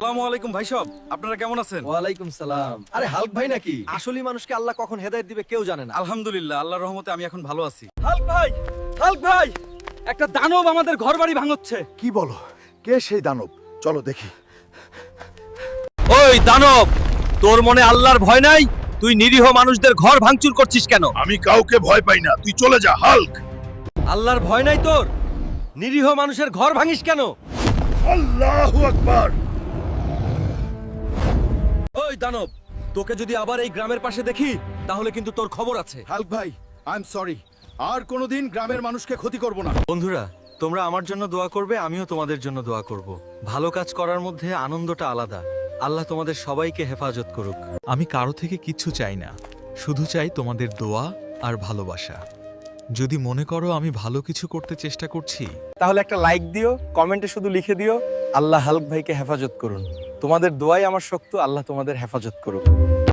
আসসালামু আলাইকুম ভাই সব, আপনারা কেমন আছেন? ওয়ালাইকুম সালাম। আরে হাল্ক ভাই নাকি? আসলে মানুষকে আল্লাহ কখন হেদায়েত দিবে কেউ জানে না। আলহামদুলিল্লাহ, আল্লাহর রহমতে আমি এখন ভালো আছি। হাল্ক ভাই, একটা দানব আমাদের ঘরবাড়ি ভাঙচ্ছে। কি বলো? কে সেই দানব? চলো দেখি। ওই দানব, তোর মনে আল্লাহর ভয় নাই? তুই নিরীহ মানুষদের ঘর ভাঙচুর করছিস কেন? আমি কাউকে ভয় পাই না, তুই চলে যা হাল্ক। আল্লাহর ভয় নাই তোর? নিরীহ মানুষের ঘর ভাঙিস কেন? আল্লাহু আকবার। ওই দানব, তোকে যদি আবার এই গ্রামের পাশে দেখি তাহলে কিন্তু তোর খবর আছে। হাল্ক ভাই, আই এম সরি। আর কোনোদিন গ্রামের মানুষকে ক্ষতি করব না। বন্ধুরা, তোমরা আমার জন্য দোয়া করবে, আমিও তোমাদের জন্য দোয়া করব। ভালো কাজ করার মধ্যে আনন্দটা আলাদা। আল্লাহ তোমাদের সবাইকে হেফাজত করুক। আমি কারো থেকে কিচ্ছু চাই না, শুধু চাই তোমাদের দোয়া আর ভালোবাসা। যদি মনে করো আমি ভালো কিছু করতে চেষ্টা করছি, তাহলে একটা লাইক দিও, কমেন্টে শুধু লিখে দিও আল্লাহ হাল্ক ভাইকে হেফাজত করুন। তোমাদের দোয়াই আমার শক্তি, আল্লাহ তোমাদের হেফাজত করুক।